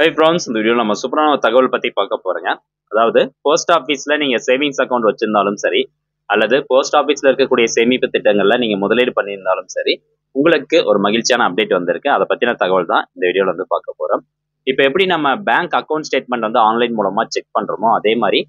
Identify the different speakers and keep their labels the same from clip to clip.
Speaker 1: Hi friends, இந்த வீடியோவில் நம்ம சூப்பரான ஒரு தகவல் பற்றி பார்க்க போகிறோங்க. அதாவது போஸ்ட் ஆஃபீஸில் நீங்கள் சேவிங்ஸ் அக்கௌண்ட் வச்சுருந்தாலும் சரி, அல்லது போஸ்ட் ஆஃபீஸில் இருக்கக்கூடிய சேமிப்பு திட்டங்களில் நீங்கள் முதலீடு பண்ணியிருந்தாலும் சரி, உங்களுக்கு ஒரு மகிழ்ச்சியான அப்டேட் வந்திருக்கு. அதை பற்றின தகவல் தான் இந்த வீடியோவில் வந்து பார்க்க போகிறோம். இப்போ எப்படி நம்ம பேங்க் அக்கௌண்ட் ஸ்டேட்மெண்ட் வந்து ஆன்லைன் மூலமாக செக் பண்ணுறோமோ, அதே மாதிரி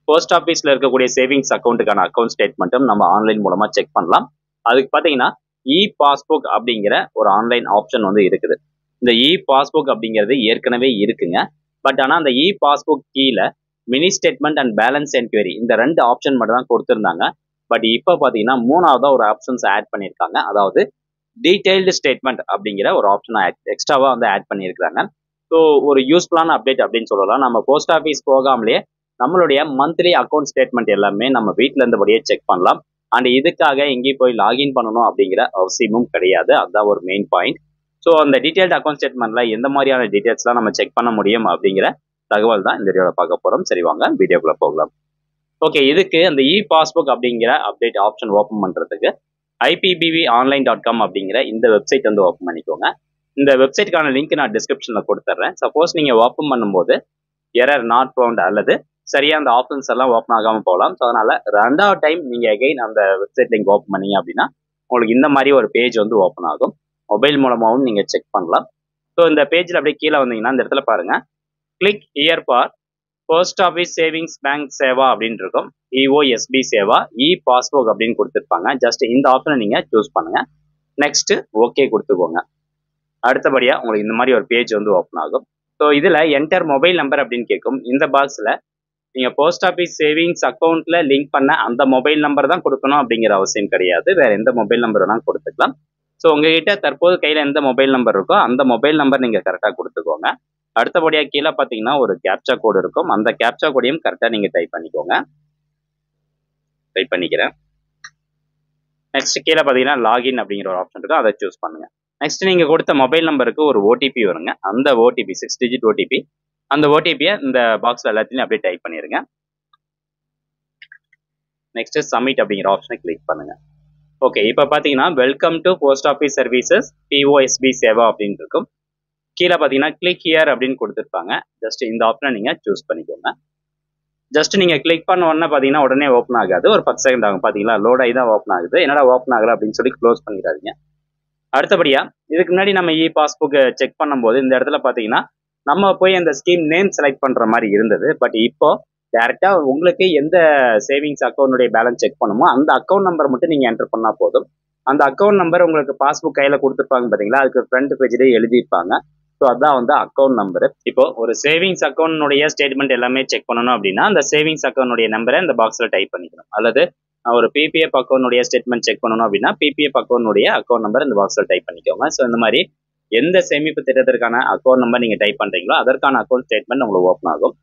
Speaker 1: போஸ்ட் ஆஃபீஸில் இருக்கக்கூடிய சேவிங்ஸ் அக்கௌண்ட்டுக்கான அக்கௌண்ட் ஸ்டேட்மெண்ட்டும் நம்ம ஆன்லைன் மூலமாக செக் பண்ணலாம். அதுக்கு பார்த்தீங்கன்னா இ பாஸ்புக் அப்படிங்கிற ஒரு ஆன்லைன் ஆப்ஷன் வந்து இருக்குது. இந்த இ பாஸ்புக் அப்படிங்கிறது ஏற்கனவே இருக்குங்க. பட் ஆனால் அந்த இ பாஸ்புக் கீழே mini statement and balance enquiry இந்த ரெண்டு ஆப்ஷன் மட்டும் தான் கொடுத்துருந்தாங்க. பட் இப்போ பார்த்தீங்கன்னா மூணாவதாக ஒரு ஆப்ஷன்ஸ் ஆட் பண்ணியிருக்காங்க. அதாவது டீடைல்டு ஸ்டேட்மெண்ட் அப்படிங்கிற ஒரு ஆப்ஷனை எக்ஸ்ட்ராவாக வந்து ஆட் பண்ணியிருக்காங்க. ஸோ ஒரு யூஸ்ஃபுல்லான அப்டேட் அப்படின்னு சொல்லலாம். நம்ம போஸ்ட் ஆஃபீஸ் போகாமலேயே நம்மளுடைய மந்த்லி அக்கௌண்ட் ஸ்டேட்மெண்ட் எல்லாமே நம்ம வீட்டில் இருந்தபடியே செக் பண்ணலாம். அண்ட் இதுக்காக எங்கேயும் போய் லாகின் பண்ணணும் அப்படிங்கிற அவசியமும் கிடையாது. அதுதான் ஒரு மெயின் பாயிண்ட். ஸோ அந்த டீடைல்டு அக்கௌண்ட் ஸ்டேட்மெண்ட்ல எந்த மாதிரியான டீடைல்ஸ்லாம் நம்ம செக் பண்ண முடியும் அப்படிங்கிற தகவல் தான் இந்த வீடியோவில் பார்க்க போகிறோம். சரி, வாங்க வீடியோக்குள்ள போகலாம். ஓகே, இதுக்கு அந்த இ பாஸ்புக் அப்படிங்கிற அப்டேட் ஆப்ஷன் ஓப்பன் பண்ணுறதுக்கு IPBVonline.com அப்படிங்கிற இந்த வெப்சைட் வந்து ஓப்பன் பண்ணிக்கோங்க. இந்த வெப்சைட்டுக்கான லிங்க் நான் டிஸ்கிரிப்ஷனில் கொடுத்துட்றேன். சப்போஸ் நீங்கள் ஓப்பன் பண்ணும்போது எரர் நாட் ஃபவுண்ட் அல்லது சரியாக அந்த ஆப்ஷன்ஸ் எல்லாம் ஓப்பன் ஆகாமல் போகலாம். ஸோ அதனால் ரெண்டாவது டைம் நீங்கள் எகைன் அந்த வெப்சைட் லிங்க் ஓப்பன் பண்ணீங்க அப்படின்னா உங்களுக்கு இந்த மாதிரி ஒரு பேஜ் வந்து ஓப்பன் ஆகும். மொபைல் மூலமாகவும் நீங்கள் செக் பண்ணலாம். ஸோ இந்த பேஜில் அப்படியே கீழே வந்தீங்கன்னா இந்த இடத்துல பாருங்கள், click here for post office savings bank Seva அப்படின்னு இருக்கும். EOSB சேவா இ பாஸ்புக் அப்படின்னு கொடுத்துருப்பாங்க. ஜஸ்ட் இந்த ஆப்ஷனை நீங்கள் சூஸ் பண்ணுங்கள். நெக்ஸ்ட்டு ஓகே கொடுத்துக்கோங்க. அடுத்தபடியாக உங்களுக்கு இந்த மாதிரி ஒரு பேஜ் வந்து ஓப்பன் ஆகும். ஸோ இதில் என்டர் மொபைல் நம்பர் அப்படின்னு கேட்கும். இந்த பாக்ஸில் நீங்கள் போஸ்ட் ஆஃபீஸ் சேவிங்ஸ் அக்கௌண்ட்டில் லிங்க் பண்ண அந்த மொபைல் நம்பர் தான் கொடுக்கணும் அப்படிங்கிற அவசியம் கிடையாது. வேறு எந்த மொபைல் நம்பர் வேணாலும் கொடுத்துக்கலாம். ஸோ உங்ககிட்ட தற்போது கையில் எந்த மொபைல் நம்பர் இருக்கோ அந்த மொபைல் நம்பர் நீங்கள் கரெக்டாக கொடுத்துக்கோங்க. அடுத்தபடியாக கீழே பார்த்தீங்கன்னா ஒரு கேப்சா கோடு இருக்கும். அந்த கேப்சா கோடையும் கரெக்டாக நீங்கள் டைப் பண்ணிக்கோங்க. டைப் பண்ணிக்கிறேன். நெக்ஸ்ட் கீழே பார்த்தீங்கன்னா லாகின் அப்படிங்கிற ஒரு ஆப்ஷன் இருக்கும். அதை சூஸ் பண்ணுங்கள். நெக்ஸ்ட் நீங்கள் கொடுத்த மொபைல் நம்பருக்கு ஒரு ஓடிபி வருங்க. அந்த ஓடிபி 6 டிஜிட் ஓடிபி. அந்த ஓடிபியை இந்த பாக்ஸில் எல்லாத்தையும் அப்படியே டைப் பண்ணிடுங்க. நெக்ஸ்ட் சப்மிட் அப்படிங்கிற ஆப்ஷனை கிளிக் பண்ணுங்கள். ஓகே, இப்போ பார்த்தீங்கன்னா welcome to post office services POSB Seva அப்படின்னு இருக்கும். கீழே பார்த்தீங்கன்னா கிளிக் ஹியர் அப்படின்னு கொடுத்துருப்பாங்க. ஜஸ்ட் இந்த ஆப்ஷனை நீங்கள் சூஸ் பண்ணிக்கோங்க. ஜஸ்ட் நீங்கள் கிளிக் பண்ண உடனே பார்த்தீங்கன்னா உடனே ஓப்பன் ஆகாது. ஒரு 10 செகண்ட் ஆகும். பார்த்தீங்களா, லோட் ஆகி தான் ஓப்பன் ஆகுது. என்னடா ஓப்பன் ஆகலை அப்படின்னு சொல்லி க்ளோஸ் பண்ணிடாதீங்க. அடுத்தபடியாக இதுக்கு முன்னாடி நம்ம இ பாஸ்புக் செக் பண்ணும்போது இந்த இடத்துல பார்த்தீங்கன்னா நம்ம போய் அந்த ஸ்கீம் நேம் செலக்ட் பண்ணுற மாதிரி இருந்தது. பட் இப்போ டேரெக்டாக உங்களுக்கு எந்த சேவிங்ஸ் அக்கௌண்ட்டுடைய பேலன்ஸ் செக் பண்ணுமோ அந்த அக்கௌண்ட் நம்பர் மட்டும் நீங்கள் என்டர் பண்ணால் போதும். அந்த அக்கௌண்ட் நம்பர் உங்களுக்கு பாஸ்புக் கையில் கொடுத்துருப்பாங்க பார்த்தீங்களா, அதுக்கு ஃப்ரண்ட் பேஜ்லேயே எழுதியிருப்பாங்க. ஸோ அதுதான் வந்து அக்கௌண்ட் நம்பரு. இப்போ ஒரு சேவிங்ஸ் அக்கௌண்ட்டுடைய ஸ்டேட்மெண்ட் எல்லாமே செக் பண்ணணும் அப்படின்னா அந்த சேவிங்ஸ் அக்கௌண்ட்டுடைய நம்பரை இந்த பாக்ஸில் டைப் பண்ணிக்கணும். அல்லது ஒரு PPF அக்கௌண்ட்டுடைய ஸ்டேட்மெண்ட் செக் பண்ணணும் அப்படின்னா PPF அக்கௌண்ட்டுடைய அக்கௌண்ட் நம்பர் இந்த பாக்ஸில் டைப் பண்ணிக்கோங்க. ஸோ இந்த மாதிரி எந்த சேமிப்பு திட்டத்திற்கான அக்கௌண்ட் நம்பர் நீங்கள் டைப் பண்ணுறீங்களோ அதற்கான அக்கௌண்ட் ஸ்டேட்மெண்ட் உங்களுக்கு ஓப்பன் ஆகும்.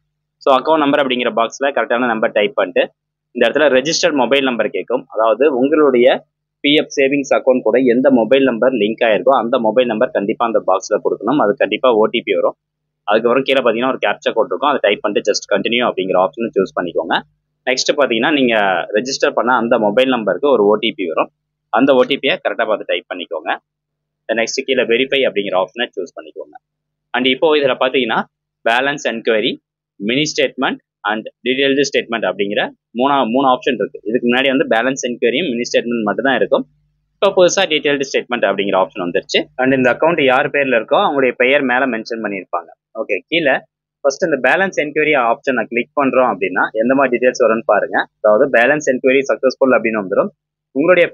Speaker 1: ஸோ அக்கௌண்ட் நம்பர் அப்படிங்கிற பாக்ஸில் கரெக்டான நம்பர் டைப் பண்ணிட்டு இந்த இடத்துல ரெஜிஸ்டர் மொபைல் நம்பர் கேட்கும். அதாவது உங்களுடைய PF சேவிங்ஸ் அக்கௌண்ட் கூட எந்த மொபைல் நம்பர் லிங்க் ஆயிருக்கோ அந்த மொபைல் நம்பர் கண்டிப்பாக அந்த பாக்ஸில் கொடுக்கணும். அது கண்டிப்பாக OTP வரும். அதுக்கப்புறம் கீழே பார்த்தீங்கன்னா ஒரு கேப்சா கோட் இருக்கும். அதை டைப் பண்ணிட்டு ஜஸ்ட் கண்டினியூ அப்படிங்கிற ஆப்ஷனை சூஸ் பண்ணிக்கோங்க. நெக்ஸ்ட் பார்த்தீங்கன்னா நீங்கள் ரெஜிஸ்டர் பண்ண அந்த மொபைல் நம்பருக்கு ஒரு OTP வரும். அந்த OTPயை கரெக்டாக பார்த்து டைப் பண்ணிக்கோங்க. நெக்ஸ்ட் கீழே வெரிஃபை அப்படிங்கிற ஆப்ஷனை சூஸ் பண்ணிக்கோங்க. அண்ட் இப்போ இதில் பார்த்தீங்கன்னா balance enquiry, mini statement and detailed statement அப்படிங்கிற மூணு ஆப்ஷன் இருக்குது. இதுக்கு முன்னாடி வந்து பேலன்ஸ் என்கொயரியும் மினி ஸ்டேட்மெண்ட் மட்டும் தான் இருக்கும். இப்போ புதுசாக டீடைல்டு ஸ்டேட்மெண்ட் அப்படிங்கிற ஆப்ஷன் வந்துருச்சு. அண்ட் இந்த அக்கௌண்ட் யார் பேரில் இருக்கோ அவங்களுடைய பெயர் மேலே மென்ஷன் பண்ணியிருப்பாங்க. ஓகே, கீழே ஃபர்ஸ்ட் இந்த பேலன்ஸ் என்கொயரி ஆப்ஷனை கிளிக் பண்ணுறோம் அப்படின்னா எந்த மாதிரி டீடைல்ஸ் வரும்னு பாருங்க. அதாவது பேலன்ஸ் என்கொயரி சக்ஸஸ்ஃபுல் அப்படின்னு வந்துடும். உங்களுடைய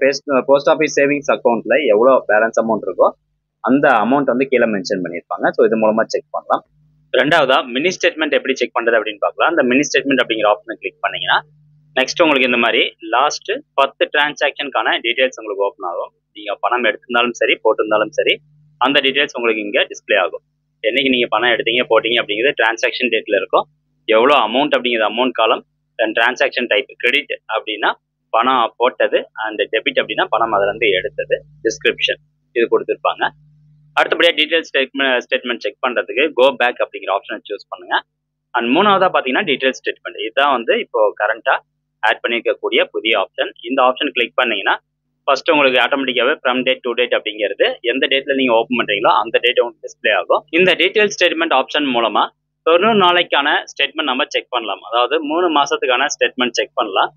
Speaker 1: போஸ்ட் ஆஃபீஸ் சேவிங்ஸ் அக்கௌண்ட்டில் எவ்வளோ பேலன்ஸ் அமௌண்ட் இருக்கோ அந்த அமௌண்ட் வந்து கீழே மென்ஷன் பண்ணியிருப்பாங்க. ஸோ இது மூலமாக செக் பண்ணலாம். ரெண்டாவதா மினி ஸ்டேட்மெண்ட் எப்படி செக் பண்ணுறது அப்படின்னு பார்க்கலாம். அந்த மினி ஸ்டேட்மெண்ட் அப்படிங்கிற ஆப்ஷனை கிளிக் பண்ணீங்கன்னா நெக்ஸ்ட் உங்களுக்கு இந்த மாதிரி லாஸ்ட் 10 டிரான்சாக்ஷனுக்கான டீடைல்ஸ் உங்களுக்கு ஓப்பன் ஆகும். நீங்கள் பணம் எடுத்திருந்தாலும் சரி போட்டிருந்தாலும் சரி அந்த டீடைல்ஸ் உங்களுக்கு இங்கே டிஸ்பிளே ஆகும். என்னைக்கு நீங்கள் பணம் எடுத்தீங்க போட்டீங்க அப்படிங்கிறது டிரான்சாக்ஷன் டேட்டில் இருக்கும். எவ்வளோ அமௌண்ட் அப்படிங்கிறது அமௌண்ட் காலம், தென் டிரான்சாக்ஷன் டைப் கிரெடிட் அப்படின்னா பணம் போட்டது, அண்ட் டெபிட் அப்படின்னா பணம் அதிலேருந்து எடுத்தது, டிஸ்கிரிப்ஷன் இது கொடுத்துருப்பாங்க. அடுத்தபடியாக டீடைல்ஸ் ஸ்டேட்மெண்ட் செக் பண்ணுறதுக்கு கோ பேக் அப்படிங்கிற ஆப்ஷனை சூஸ் பண்ணுங்க. அண்ட் மூணாவதாக பார்த்தீங்கன்னா டீடைல்ஸ் ஸ்டேட்மெண்ட். இதுதான் வந்து இப்போ கரண்ட்டாக ஆட் பண்ணியிருக்கக்கூடிய புதிய ஆப்ஷன். இந்த ஆப்ஷன் கிளிக் பண்ணீங்கன்னா ஃபர்ஸ்ட் உங்களுக்கு ஆட்டோமேட்டிக்காவே ஃப்ரம் டேட் டு டேட் அப்படிங்கிறது எந்த டேட்ல நீங்க ஓப்பன் பண்றீங்களோ அந்த டேட் உங்களுக்கு டிஸ்பிளே ஆகும். இந்த டீடைல் ஸ்டேட்மெண்ட் ஆப்ஷன் மூலமா 90 நாளைக்கான ஸ்டேட்மெண்ட் நம்ம செக் பண்ணலாம். அதாவது 3 மாசத்துக்கான ஸ்டேட்மெண்ட் செக் பண்ணலாம்.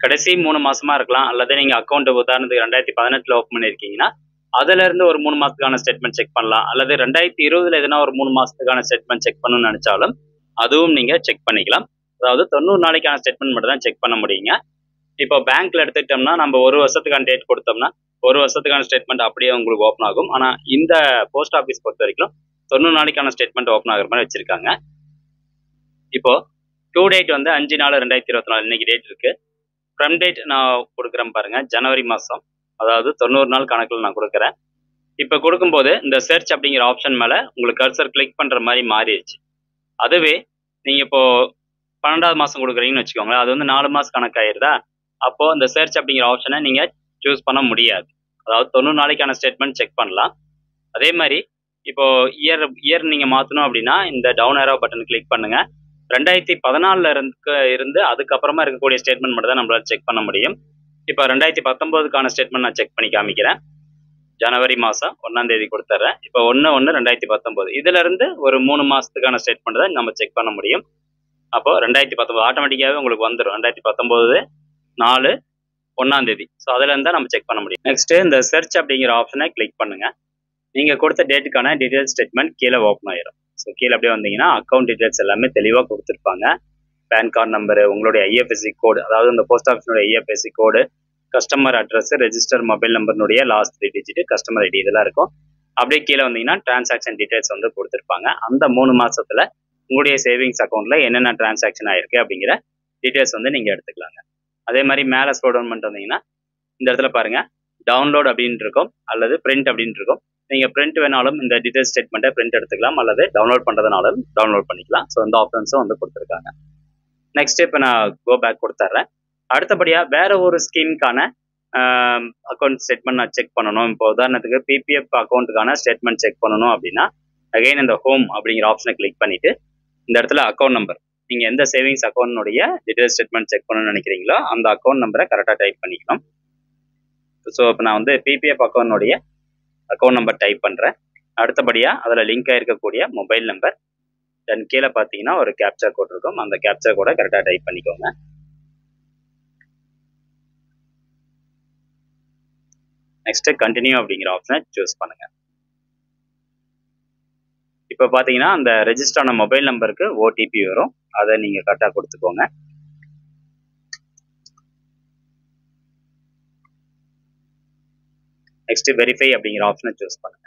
Speaker 1: கடைசி 3 மாசமா இருக்கலாம், அல்லது நீங்க அக்கௌண்ட் உதாரணத்துக்கு 2018 ஓப்பன் பண்ணிருக்கீங்கன்னா அதுல இருந்து ஒரு 3 மாசத்துக்கான ஸ்டேட்மெண்ட் செக் பண்ணலாம், அல்லது 2020 எதனா ஒரு 3 மாசத்துக்கான ஸ்டேட்மெண்ட் செக் பண்ணணும்னு நினைச்சாலும் அதுவும் நீங்க செக் பண்ணிக்கலாம். அதாவது 90 நாளைக்கான ஸ்டேட்மெண்ட் மட்டும் தான் செக் பண்ண முடியுங்க. இப்போ பேங்க்ல எடுத்துக்கிட்டோம்னா நம்ம ஒரு வருஷத்துக்கான டேட் கொடுத்தோம்னா ஒரு வருஷத்துக்கான ஸ்டேட்மெண்ட் அப்படியே உங்களுக்கு ஓப்பன் ஆகும். ஆனா இந்த போஸ்ட் ஆஃபீஸ் பொறுத்த வரைக்கும் 90 நாளைக்கான ஸ்டேட்மெண்ட் ஓப்பன் ஆகிற மாதிரி வச்சிருக்காங்க. இப்போ டூ டேட் வந்து 5/4/2024 இன்னைக்கு டேட் இருக்கு. ஃப்ரம் டேட் நான் கொடுக்குறேன் பாருங்க, ஜனவரி மாதம், அதாவது 90 நாள் கணக்கில் நான் கொடுக்குறேன். இப்போ கொடுக்கும்போது இந்த சர்ச் அப்படிங்கிற ஆப்ஷன் மேலே உங்களுக்கு கர்சர் கிளிக் பண்ணுற மாதிரி மாறிடுச்சு. அதுவே நீங்கள் இப்போ 12வது மாதம் கொடுக்குறீங்கன்னு வச்சுக்கோங்களேன், அது வந்து 4 மாதம் கணக்காயிருதா, அப்போ இந்த சர்ச் அப்படிங்கிற ஆப்ஷனை நீங்கள் சூஸ் பண்ண முடியாது. அதாவது 90 நாளைக்கான ஸ்டேட்மெண்ட் செக் பண்ணலாம். அதே மாதிரி இப்போ இயர் நீங்கள் மாற்றணும் அப்படின்னா இந்த டவுன் ஏரோ பட்டன் கிளிக் பண்ணுங்க. 2014 இருந்து அதுக்கப்புறமா இருக்கக்கூடிய ஸ்டேட்மெண்ட் மட்டும் தான் நம்மளால செக் பண்ண முடியும். இப்போ 2019க்கான ஸ்டேட்மெண்ட் நான் செக் பண்ணி காமிக்கிறேன். ஜனவரி மாதம் 1ஆம் தேதி கொடுத்துட்றேன். இப்போ 1/1/2019 இதுல இருந்து ஒரு 3 மாசத்துக்கான ஸ்டேட்மெண்ட் தான் நம்ம செக் பண்ண முடியும். அப்போ 2019 ஆட்டோமேட்டிக்காவே உங்களுக்கு வந்துடும். 2019 4 1ஆம் தேதி. ஸோ அதுல இருந்தா நம்ம செக் பண்ண முடியும். நெக்ஸ்ட் இந்த சர்ச் அப்படிங்கிற ஆப்ஷனை கிளிக் பண்ணுங்க. நீங்க கொடுத்த டேட்டுக்கான டீடைல் ஸ்டேட்மெண்ட் கீழே ஓப்பன் ஆயிரும். ஸோ கீழே அப்படியே வந்தீங்கன்னா அக்கௌண்ட் டீடைல்ஸ் எல்லாமே தெளிவாக கொடுத்துருப்பாங்க. பேன் கார்டு நம்பரு, உங்களுடைய ஐஎஃப்எஸ்சி கோடு, அதாவது இந்த போஸ்ட் ஆஃபீஸோட IFSC code, customer address, register mobile நம்பர்னுடைய லாஸ்ட் 3 டிஜிட், கஸ்டமர் ஐடி இதெல்லாம் இருக்கும். அப்படியே கீழே வந்தீங்கன்னா டிரான்சாக்ஷன் டீடைல்ஸ் வந்து கொடுத்துருப்பாங்க. அந்த 3 மாசத்துல உங்களுடைய சேவிங்ஸ் அக்கௌண்ட்ல என்னென்ன டிரான்சாக்ஷன் ஆயிருக்கு அப்படிங்கிற டீடைல்ஸ் வந்து நீங்க எடுத்துக்கலாங்க. அதே மாதிரி மேலே ஸ்க்ரோல் டவுன் பண்ணிட்டு வந்தீங்கன்னா இந்த இடத்துல பாருங்க டவுன்லோட் அப்படின்னு இருக்கும், அல்லது பிரிண்ட் அப்படின்னு இருக்கும். நீங்க பிரிண்ட் வேணாலும் இந்த டீடைல் ஸ்டேட்மெண்ட்டை பிரிண்ட் எடுத்துக்கலாம், அல்லது டவுன்லோட் பண்றதுனாலும் டவுன்லோட் பண்ணிக்கலாம். ஸோ இந்த ஆப்ஷன்ஸும் வந்து கொடுத்துருக்காங்க. நெக்ஸ்ட் இப்போ நான் கோ பேக் கொடுத்துட்றேன். அடுத்தபடியா வேற ஒரு ஸ்கீமுக்கான அக்கௌண்ட் ஸ்டேட்மெண்ட் நான் செக் பண்ணணும். இப்போ உதாரணத்துக்கு பிபிஎஃப் அக்கௌண்ட்டுக்கான ஸ்டேட்மெண்ட் செக் பண்ணணும் அப்படின்னா அகைன் இந்த ஹோம் அப்படிங்கிற ஆப்ஷனை கிளிக் பண்ணிட்டு இந்த இடத்துல அக்கௌண்ட் நம்பர், நீங்க எந்த சேவிங்ஸ் அக்கௌண்ட்னுடைய டீடைல் ஸ்டேட்மெண்ட் செக் பண்ணணும்னு நினைக்கிறீங்களோ அந்த அக்கௌண்ட் நம்பரை கரெக்டாக டைப் பண்ணிக்கணும். ஸோ இப்போ நான் வந்து பிபிஎஃப் அக்கௌண்ட்னுடைய அக்கௌண்ட் நம்பர் டைப் பண்றேன். அடுத்தபடியா அதுல லிங்க் ஆயிருக்கக்கூடிய மொபைல் நம்பர், தென் கீழே பார்த்தீங்கன்னா ஒரு கேப்சா கோட் இருக்கும், அந்த கேப்சா கோடை கரெக்டாக டைப் பண்ணிக்கோங்க. நெக்ஸ்ட் கண்டினியூ அப்படிங்கிற ஆப்ஷனை சூஸ் பண்ணுங்க. இப்போ பார்த்தீங்கன்னா அந்த ரெஜிஸ்டர் ஆன மொபைல் நம்பருக்கு ஓடிபி வரும், அதை நீங்க கரெக்டாக கொடுத்துக்கோங்க. நெக்ஸ்ட் வெரிஃபை அப்படிங்கிற ஆப்ஷனை சூஸ் பண்ணுங்க.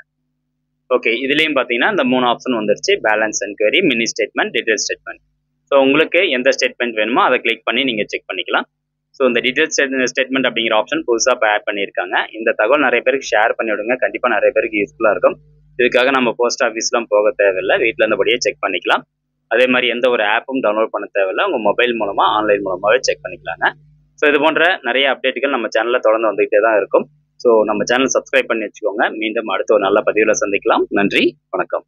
Speaker 1: ஓகே, இதுலயும் பார்த்தீங்கன்னா இந்த 3 ஆப்ஷன் வந்துருச்சு, balance enquiry, mini statement, detail statement. So உங்களுக்கு எந்த ஸ்டேட்மெண்ட் வேணுமோ அதை கிளிக் பண்ணி நீங்க செக் பண்ணிக்கலாம். ஸோ இந்த டீடைல் ஸ்டேட்மெண்ட் அப்படிங்கிற ஆப்ஷன் புதுசாக இப்போ ஆட் பண்ணியிருக்காங்க. இந்த தகவல் நிறைய பேருக்கு ஷேர் பண்ணி விடுங்க, கண்டிப்பாக நிறைய பேருக்கு யூஸ்ஃபுல்லாக இருக்கும். இதுக்காக நம்ம போஸ்ட் ஆஃபீஸ்லாம் போக தேவையில்லை, வீட்டில் இருந்தபடியே செக் பண்ணிக்கலாம். அதே மாதிரி எந்த ஒரு ஆப்பும் டவுன்லோட் பண்ண தேவையில்லை, உங்கள் மொபைல் மூலமா ஆன்லைன் மூலமாகவே செக் பண்ணிக்கலாங்க. ஸோ இது போன்ற நிறைய அப்டேட்டுகள் நம்ம சேனலில் தொடர்ந்து வந்துகிட்டே தான் இருக்கும். ஸோ நம்ம சேனல் சப்ஸ்கிரைப் பண்ணி வச்சுக்கோங்க. மீண்டும் அடுத்த ஒரு நல்ல பதிவில் சந்திக்கலாம். நன்றி, வணக்கம்.